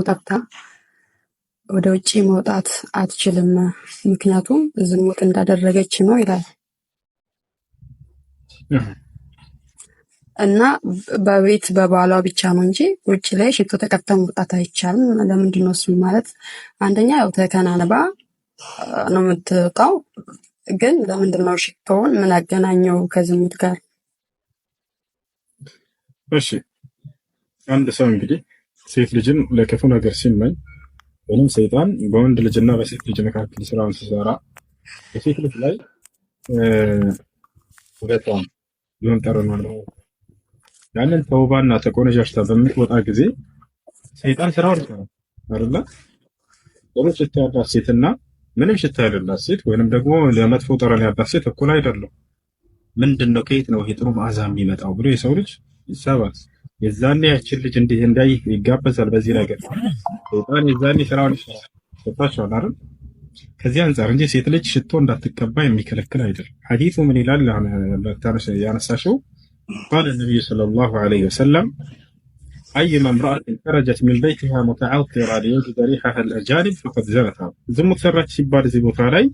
ጠርታ ወደ ውጪ መውጣት አትችልም፣ ምክንያቱም ዝሙት እንዳደረገች ነው ይላል። እና በቤት በባሏ ብቻ ነው እንጂ ውጪ ላይ ሽቶ ተቀብታ መውጣት አይቻልም። ለምንድን ነው እሱ? ማለት አንደኛ ያው ተከናንባ ነው የምትወጣው። ግን ለምንድን ነው ሽቶውን ምን አገናኘው ከዝሙት ጋር? እሺ አንድ ሰው እንግዲህ ሴት ልጅን ለክፉ ነገር ሲመኝ ወይም ሰይጣን በወንድ ልጅና በሴት ልጅ መካከል ስራውን ሲሰራ በሴት ልጅ ላይ ሁለቷን የመምጠር ነው። ያንን ተውባና ተቆነጃጅታ በምትወጣ ጊዜ ሰይጣን ስራውን ይሰራል አይደለ? ወይም ሽታ ያላት ሴትና ምንም ሽታ የሌላት ሴት ወይንም ደግሞ ለመጥፎ ጠረን ያላት ሴት እኩል አይደለም። ምንድነው ከየት ነው ይሄ ጥሩ መዓዛ የሚመጣው ብሎ የሰው ልጅ ይሳባል። የዛኔ ያችን ልጅ እንዲህ እንዳይ ይጋበዛል። በዚህ ነገር ሰይጣን የዛኔ ስራውን ይሰራል። ተጣጣሻል አይደል? ከዚህ አንፃር እንጂ ሴት ልጅ ሽቶ እንዳትቀባ የሚከለክል አይደለም። ሐዲሱ ምን ይላል? ያነሳሽው قال النبي صلى الله عليه وسلم أيما امرأة خرجت من بيتها متعطرة ليجد ريحها الأجانب فقد زنت. ዝሙት ሰራች ሲባል እዚህ ቦታ ላይ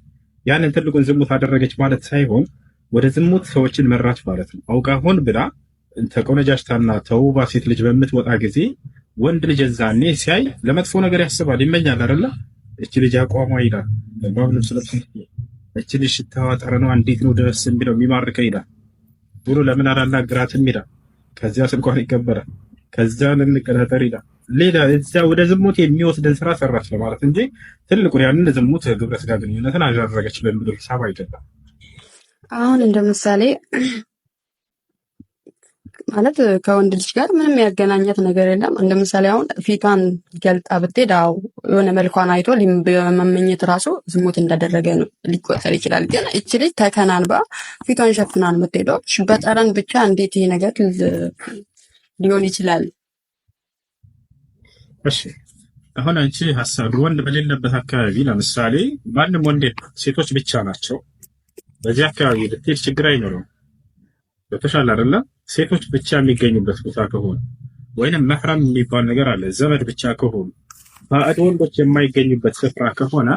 ያንን ትልቁን ዝሙት አደረገች ማለት ሳይሆን ወደ ዝሙት ሰዎችን መራች ማለት ነው። አውቃ ሆን ብላ ተቆነጃጅታና ተውባ ሴት ልጅ በምትወጣ ጊዜ ወንድ ልጅ ዛኔ ሲያይ ለመጥፎ ነገር ያስባል፣ ይመኛል አይደለ? እቺ ልጅ አቋሟ ይላል ባብለም ስለዚህ እቺ ልጅ ሽታዋ ጠረኗ እንዴት ነው ደስ የሚለው የሚማርከው ይላል ብሎ ለምን አላናግራትም ይላል። ከዚያ ስልኳን ይቀበላል። ከዚያ እንቀጣጠር ይላል። ሌላ እዚያ ወደ ዝሙት የሚወስድን ስራ ሰራች ለማለት እንጂ ትልቁን ያንን ዝሙት ግብረ ስጋ ግንኙነትን አደረገች ለሚለው ሂሳብ አይደለም። አሁን እንደ ምሳሌ ማለት ከወንድ ልጅ ጋር ምንም ያገናኛት ነገር የለም። እንደ ምሳሌ አሁን ፊቷን ገልጣ ብትሄድ የሆነ መልኳን አይቶ መመኘት ራሱ ዝሙት እንዳደረገ ነው ሊቆጠር ይችላል። ግን እቺ ልጅ ተከናንባ ፊቷን ሸፍናን የምትሄደው በጠረን ብቻ እንዴት ይሄ ነገር ሊሆን ይችላል? እሺ አሁን አንቺ ሐሳብ ወንድ በሌለበት አካባቢ ለምሳሌ ማንም ወንድ ሴቶች ብቻ ናቸው በዚህ አካባቢ ልትሄድ ችግር አይኖርም። በተሻለ አይደለ? ሴቶች ብቻ የሚገኙበት ቦታ ከሆነ ወይንም መህረም የሚባል ነገር አለ፣ ዘመድ ብቻ ከሆኑ ባዕድ ወንዶች የማይገኙበት ስፍራ ከሆነ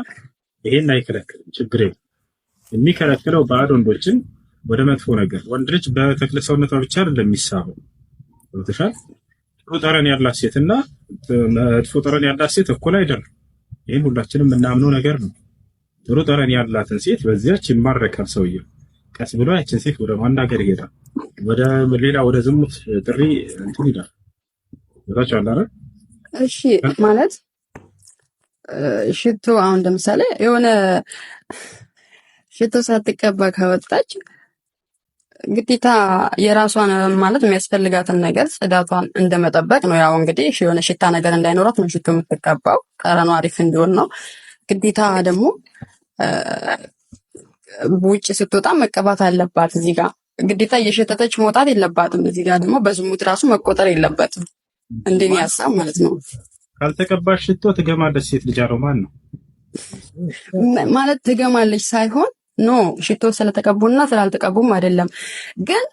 ይሄን አይከለክልም፣ ችግር የለም። የሚከለክለው ባዕድ ወንዶችን ወደ መጥፎ ነገር ወንድ ልጅ በተክለ ሰውነቷ ብቻ አይደለም የሚሳበው። በተሻለ ጥሩ ጠረን ያላት ሴትና መጥፎ ጠረን ያላት ሴት እኩል አይደለም። ይሄን ሁላችንም የምናምነው ነገር ነው። ጥሩ ጠረን ያላትን ሴት በዚያች ይማረካል ሰውየው። ቀስ ብሎ ያችን ሴት ወደ ማናገር ይሄዳል፣ ወደ ሌላ ወደ ዝሙት ጥሪ እንትን ይላል። ወጣች አላረ። እሺ ማለት ሽቶ አሁን ለምሳሌ የሆነ ሽቶ ሳትቀባ ከወጣች ግዴታ የራሷን ማለት የሚያስፈልጋትን ነገር ጽዳቷን እንደመጠበቅ ነው። ያው እንግዲህ የሆነ ሽታ ነገር እንዳይኖራት ነው ሽቶ የምትቀባው፣ ጠረኗ አሪፍ እንዲሆን ነው። ግዴታ ደግሞ ውጭ ስትወጣ መቀባት አለባት። እዚህ ጋር ግዴታ እየሸተተች መውጣት የለባትም። እዚህ ጋር ደግሞ በዝሙት ራሱ መቆጠር የለበትም። እንደኔ ሐሳብ ማለት ነው። ካልተቀባሽ ሽቶ ትገማለች ሴት ልጅ አለው ማን ነው ማለት ትገማለች ሳይሆን ኖ ሽቶ ስለተቀቡና ስላልተቀቡም አይደለም። ግን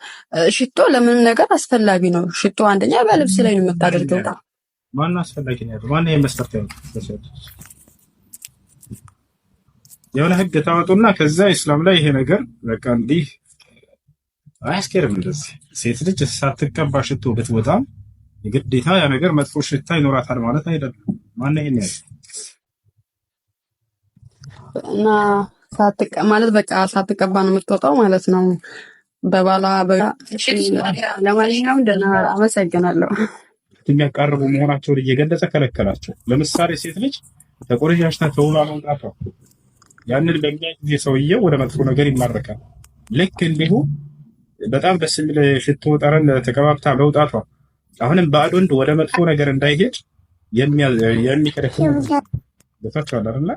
ሽቶ ለምንም ነገር አስፈላጊ ነው። ሽቶ አንደኛ በልብስ ላይ ነው የምታደርገው። ማን አስፈላጊ ነው? ማን የመስፈርት ነው? የሆነ ህግ ታወጡና ከዛ እስላም ላይ ይሄ ነገር በቃ እንዲህ አያስኬርም። እንደዚህ ሴት ልጅ ሳትቀባ ሽቶ ብትወጣም የግዴታ ያ ነገር መጥፎ ሽታ ይኖራታል ማለት አይደለም። ማን ነው ይሄን ያለው? እና ማለት በቃ ሳትቀባ ነው የምትወጣው ማለት ነው በባላ ለማንኛውም ደህና አመሰግናለሁ። የሚያቃርቡ መሆናቸውን እየገለጸ ከለከላቸው። ለምሳሌ ሴት ልጅ ተቆረጃጅታ ተውባ መውጣቷ ያንን በሚያይ ጊዜ ሰውየው ወደ መጥፎ ነገር ይማረካል። ልክ እንዲሁ በጣም ደስ የሚል ሽቶ ጠረን ተቀባብታ መውጣቷ አሁንም ባዕድ ወንድ ወደ መጥፎ ነገር እንዳይሄድ የሚከለክል በታቻለ አይደል?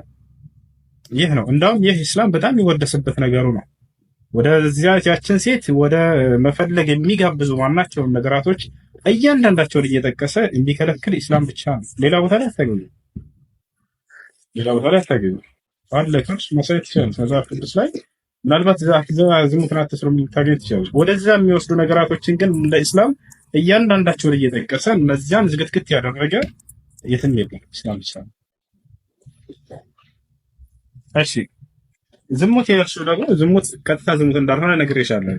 ይህ ነው እንዳውም ይህ እስላም በጣም የሚወደስበት ነገሩ ነው። ወደዚያ ያችን ሴት ወደ መፈለግ የሚጋብዙ ማናቸውም ነገራቶች እያንዳንዳቸውን እየጠቀሰ የሚከለክል ኢስላም ብቻ ነው። ሌላ ቦታ ላይ አታገኙ። አለ ከርስ መሰረት ይችላል መጽሐፍ ቅዱስ ላይ ምናልባት ዝሙትን አትስሩ ታገኝ ትችላለች። ወደዛ የሚወስዱ ነገራቶችን ግን እንደ ኢስላም እያንዳንዳቸውን እየጠቀሰ እነዚያን ዝግትግት ያደረገ የትም የለም ኢስላም ብቻ ነው። እሺ ዝሙት ያልሽው ደግሞ ዝሙት ቀጥታ ዝሙት እንዳልሆነ ነግሬሻለሁ።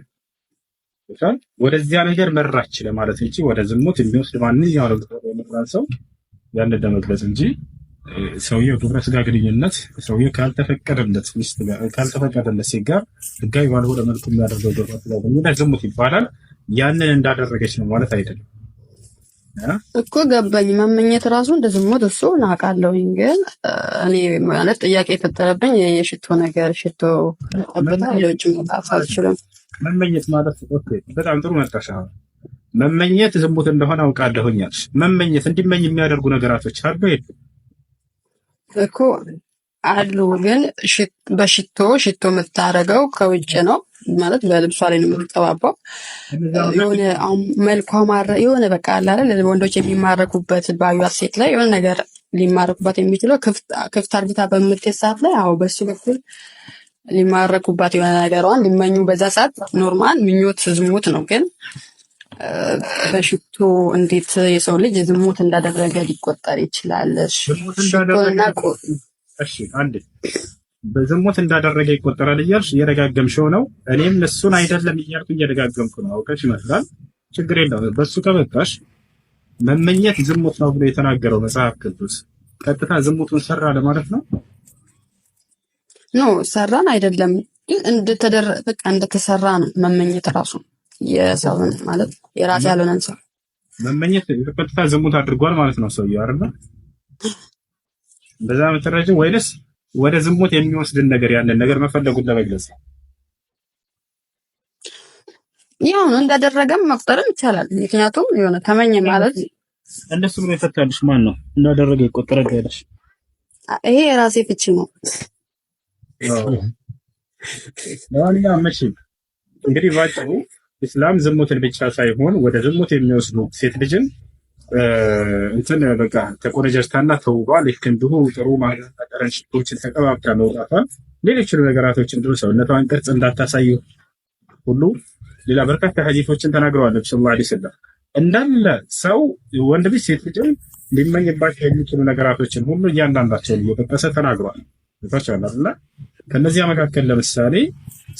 ወደዚያ ነገር መራች ለማለት እንጂ ወደ ዝሙት የሚወስድ ማንኛውንም ሰው ያን ለመግለጽ እንጂ ሰውየው ግብረ ስጋ ግንኙነት ሰውየው ካልተፈቀደለት ሚስት ጋር ካልተፈቀደለት ሴት ጋር ህጋዊ ባልሆነ መልኩ የሚያደርገው ግብረ ስጋ ግንኙነት ዝሙት ይባላል። ያንን እንዳደረገች ነው ማለት አይደለም እኮ ገባኝ። መመኘት ራሱ እንደ ዝሙት እሱ እናውቃለሁኝ። ግን እኔ ማለት ጥያቄ የፈጠረብኝ የሽቶ ነገር ሽቶ ጠብታ ሌሎች መጣፍ አልችልም። መመኘት ማለት ኦኬ፣ በጣም ጥሩ መጣሻ። መመኘት ዝሙት እንደሆነ አውቃለሁኝ አልሽ። መመኘት እንዲመኝ የሚያደርጉ ነገራቶች አሉ እኮ አሉ። ግን በሽቶ የምታረገው ከውጭ ነው ማለት በልብሷ ላይ ነው የምትቀባባው። የሆነ መልኳ የሆነ በቃ አለ አይደል ወንዶች የሚማረኩበት ባዩት ሴት ላይ የሆነ ነገር ሊማረኩባት የሚችለው ክፍት አርግታ በምትሄድ ሰዓት ላይ አዎ በሱ በኩል ሊማረኩባት የሆነ ነገሯን ሊመኙ በዛ ሰዓት ኖርማል ምኞት ዝሙት ነው። ግን በሽቶ እንዴት የሰው ልጅ ዝሙት እንዳደረገ ሊቆጠር ይችላል? እሺ አንዴ በዝሙት እንዳደረገ ይቆጠራል እያልሽ እየደጋገምሽው ነው። እኔም እሱን አይደለም እያልኩ እየደጋገምኩ ነው። አውቀሽ ይመስላል። ችግር የለውም። በሱ ከመጣሽ መመኘት ዝሙት ነው ብሎ የተናገረው መጽሐፍ ቅዱስ ቀጥታ ዝሙቱን ሰራ ለማለት ነው? ኖ ሰራን አይደለም፣ በቃ እንደተሰራ ነው መመኘት ራሱ የሰውን ማለት የራስ ያልሆነን ሰው መመኘት ቀጥታ ዝሙት አድርጓል ማለት ነው ሰውዬው አይደል? በዛ መተረጀ ወይንስ ወደ ዝሙት የሚወስድን ነገር ያንን ነገር መፈለጉን ለመግለጽ ያው ነው እንዳደረገም መቁጠርም ይቻላል። ምክንያቱም የሆነ ተመኘ ማለት እንደሱ ብሎ የፈታልሽ ማን ነው? እንዳደረገ ይቆጠራል ያለሽ ይሄ የራሴ ፍቺ ነው። ለማንኛውም መቼ እንግዲህ ባጭሩ ኢስላም ዝሙትን ብቻ ሳይሆን ወደ ዝሙት የሚወስዱ ሴት ልጅን እንትን በቃ ተቆነጀስታና ተውባ ልክ እንዲሁ ጥሩ ማለት ጠረን ሽቶችን ተቀባብታ መውጣቷን ሌሎች ነገራቶችን እንዲሁ ሰውነቷን ቅርጽ እንዳታሳዩ ሁሉ ሌላ በርካታ ሐዲሶችን ተናግረዋል ነብዩ ሰለላሁ ዐለይሂ ወሰለም። እንዳለ ሰው ወንድ ልጅ ሴት ልጅ ሊመኝባቸው የሚችሉ ነገራቶችን ሁሉ እያንዳንዳቸውን እየጠቀሰ ተናግሯል። ተፈቻለ አይደል? ከነዚያ መካከል ለምሳሌ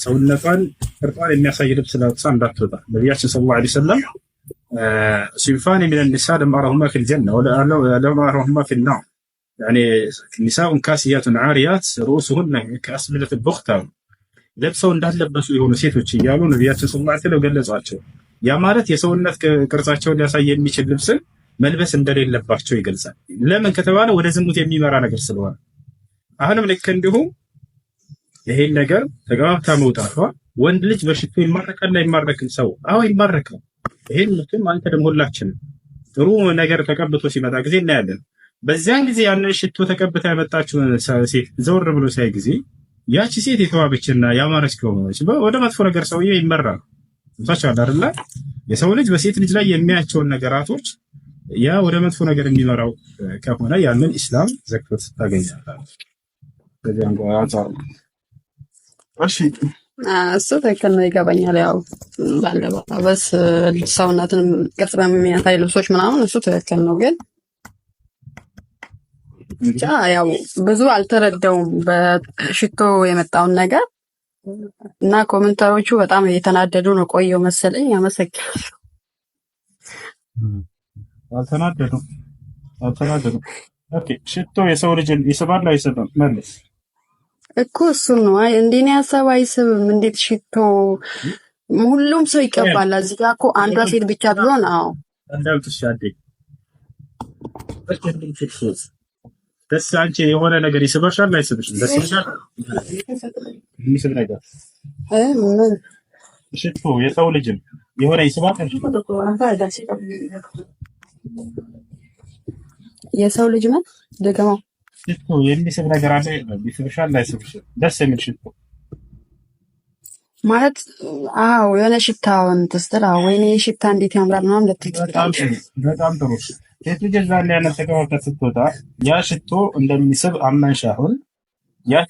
ሰውነቷን ቅርጿን የሚያሳይ ልብስ ለብሳ እንዳትወጣ ነብያችን ሰለላሁ ዐለይሂ ወሰለም صنفان من النساء لم أرهما في الجنة ولا لم أرهما في النار يعني نساء كاسيات عاريات رؤوسهن كأسملة البختة ለብሰው እንዳለበሱ የሆኑ ሴቶች እያሉ ነብያችን ሰለላሁ ዐለይሂ ወሰለም ገለጿቸው። ያ ማለት የሰውነት ቅርጻቸውን ሊያሳይ የሚችል ልብስን መልበስ እንደሌለባቸው ይገልጻል። ለምን ከተባለ ወደ ዝሙት የሚመራ ነገር ስለሆነ። አሁንም ልክ እንዲሁ ይሄን ነገር ተጋብታ መውጣቷ ወንድ ልጅ በሽቶ ይማረካል አይማረክም? ሰው አዎ ይማረካል። ይሄን ምንም አንተ ደግሞ ሁላችንም ጥሩ ነገር ተቀብቶ ሲመጣ ጊዜ እናያለን። በዚያን ጊዜ ያንን ሽቶ ተቀብታ ያመጣችውን ሴት ዘወር ብሎ ሳይ ጊዜ ያቺ ሴት የተዋበችና ያማረች ከሆነች ወደ መጥፎ ነገር ሰውዬው ይመራል። ታቻለ አይደል? የሰው ልጅ በሴት ልጅ ላይ የሚያያቸውን ነገራቶች ያ ወደ መጥፎ ነገር የሚመራው ከሆነ ያንን ኢስላም ዘክቶት ታገኛለህ። ከዚያም ጋር አንፃር እሺ እሱ ትክክል ነው፣ ይገባኛል። ያው ባለባበስ ሰውነትን ቅርጽ በሚያሳይ ልብሶች ምናምን እሱ ትክክል ነው። ግን ብቻ ያው ብዙ አልተረዳውም በሽቶ የመጣውን ነገር እና ኮሜንታሮቹ በጣም እየተናደዱ ነው። ቆየው መሰለኝ። አመሰግናለሁ። አልተናደዱ። ኦኬ ሽቶ የሰው ልጅን ይስባል አይስብም? መልስ እኮ እሱ ነው። አይ እንዴ ሀሳብ አይስብም። እንዴት ሽቶ ሁሉም ሰው ይቀባል። እዚህ ጋር እኮ አንዷ ሴት ብቻ ቢሆን አዎ እንዳልተሻደ ደስ አንቺ የሆነ ነገር ይስበሻል አይስብሽም? ደስ ይልሻል? የሚስብ ነገር ሽቶ የሰው ልጅን የሆነ ይስባል? የሰው ልጅ ምን ደገማው ሽቶ የሚስብ ነገር አለ? ይስብሻል አይስብሽም? ደስ የሚል ሽቶ ማለት አዎ የሆነ ሽታውን ተስተራ ወይኔ ሽታ እንዴት ያምራል ምናምን ለትልቅ በጣም ጥሩ ሴት ልጅ ዛሬ ያንን ተቀባብታ ስትወጣ ያ ሽቶ እንደሚስብ አመንሽ። አሁን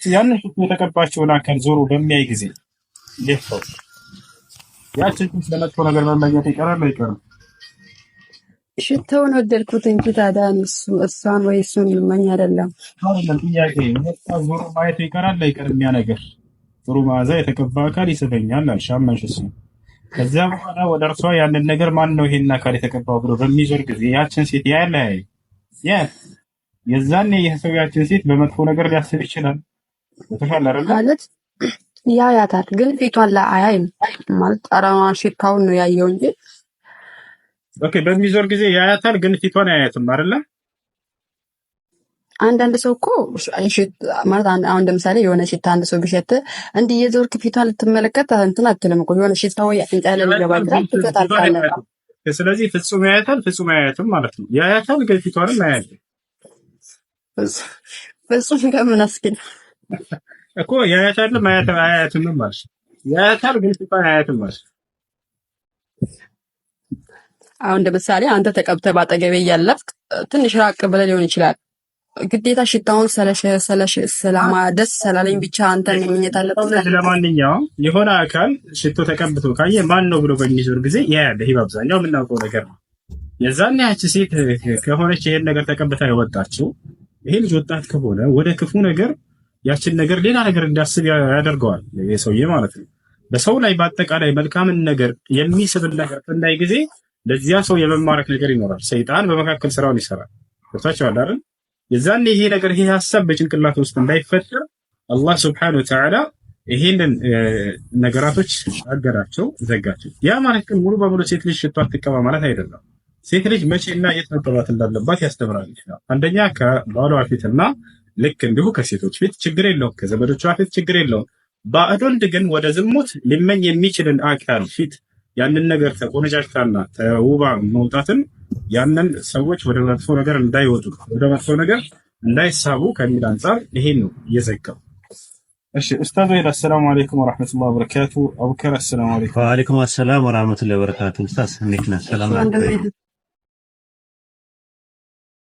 ያንን ሽቶ የተቀባቸውን አካል ዞሮ በሚያይ ጊዜ ለፈው ያችን ለመጥፎ ነገር መመኘት ይቀራል አይቀርም? ሽታውን ወደድኩት እንጂ ታዲያ እሷን ወይ እሱን ልመኝ አይደለም። አይደለም ጥያቄ ዞሮ ማየቱ ይቀራል አይቀርም? ያ ነገር ጥሩ መዓዛ የተቀባ አካል ይስበኛል አልሽ፣ አመንሽ። እሱ ከዚያ በኋላ ወደ እርሷ ያንን ነገር ማን ነው ይሄን አካል የተቀባው ብሎ በሚዞር ጊዜ ያችን ሴት ያለ ያ የዛኔ ይህ ሰው ያችን ሴት በመጥፎ ነገር ሊያስብ ይችላል። ተሻለ አይደል ማለት ያያታል፣ ግን ፊቷን ላይ አያይም። ማለት ጠረኗን ሽታውን ነው ያየው እንጂ ኦኬ። በሚዞር ጊዜ ያያታል፣ ግን ፊቷን አያያትም አይደለ? አንዳንድ ሰው እኮ ማለት አሁን ለምሳሌ የሆነ ሽታ አንድ ሰው ቢሸት እንዲህ የዞርክ ፊቷን ልትመለከት እንትን አትልም እኮ የሆነ ሽታ ወይ አፍንጫ ላይ ሊገባ ይችላል። ትከታተላለህ። ስለዚህ ፍጹም ያያታል፣ ፍጹም አያያትም ማለት ነው። ያያታል፣ ግን ፊቷንም አያያትም። ፍጹም ከምን አስኪል እኮ ያያታል፣ አያያትም ማለት ነው። ያያታል፣ ግን ፊቷን አያያትም ማለት ነው። አሁን ለምሳሌ አንተ ተቀብተህ ባጠገቤ እያለፍክ ትንሽ ራቅ ብለህ ሊሆን ይችላል። ግዴታ ሽታውን ደስ ስላለኝ ብቻ አንተን መመኘት አለብህ። ለማንኛውም የሆነ አካል ሽቶ ተቀብቶ ካየ ማን ነው ብሎ በሚዞር ጊዜ ያያለ። ይህ በአብዛኛው የምናውቀው ነገር ነው። የዛን ያቺ ሴት ከሆነች ይሄን ነገር ተቀብታ የወጣችው ይሄ ልጅ ወጣት ከሆነ ወደ ክፉ ነገር ያችን ነገር ሌላ ነገር እንዲያስብ ያደርገዋል። የሰውዬ ማለት ነው። በሰው ላይ በአጠቃላይ መልካምን ነገር የሚስብል ነገር እንዳይ ጊዜ ለዚያ ሰው የመማረክ ነገር ይኖራል። ሰይጣን በመካከል ስራውን ይሰራል። ገብታችኋል አይደል? የዛን ይሄ ነገር ይሄ ሐሳብ በጭንቅላት ውስጥ እንዳይፈጠር አላህ Subhanahu Wa Ta'ala ይሄንን ነገራቶች አገራቸው፣ ዘጋቸው። ያ ማለት ግን ሙሉ በሙሉ ሴት ልጅ ሽቶ አትቀባ ማለት አይደለም። ሴት ልጅ መቼና የት መቀባት እንዳለባት ያስተምራል። አንደኛ ከባሏ ፊትና ልክ እንዲሁ ከሴቶች ፊት ችግር የለውም፣ ከዘመዶቿ ፊት ችግር የለውም። ባዕድ ወንድ ግን ወደ ዝሙት ሊመኝ የሚችልን አካል ፊት ያንን ነገር ተቆነጃጅታና ተውባ መውጣትን ያንን ሰዎች ወደ መጥፎ ነገር እንዳይወጡ ወደ መጥፎ ነገር እንዳይሳቡ ከሚል አንፃር ይሄን ነው እየዘጋው። እሺ ኡስታዝ ወይድ አሰላሙ አለይኩም ወራህመቱላሂ ወበረካቱ። አቡከር አሰላሙ አለይኩም። ወአለይኩም አሰላም ወራህመቱላሂ ወበረካቱ። ኡስታዝ እንዴት ነህ? ሰላም አለይኩም።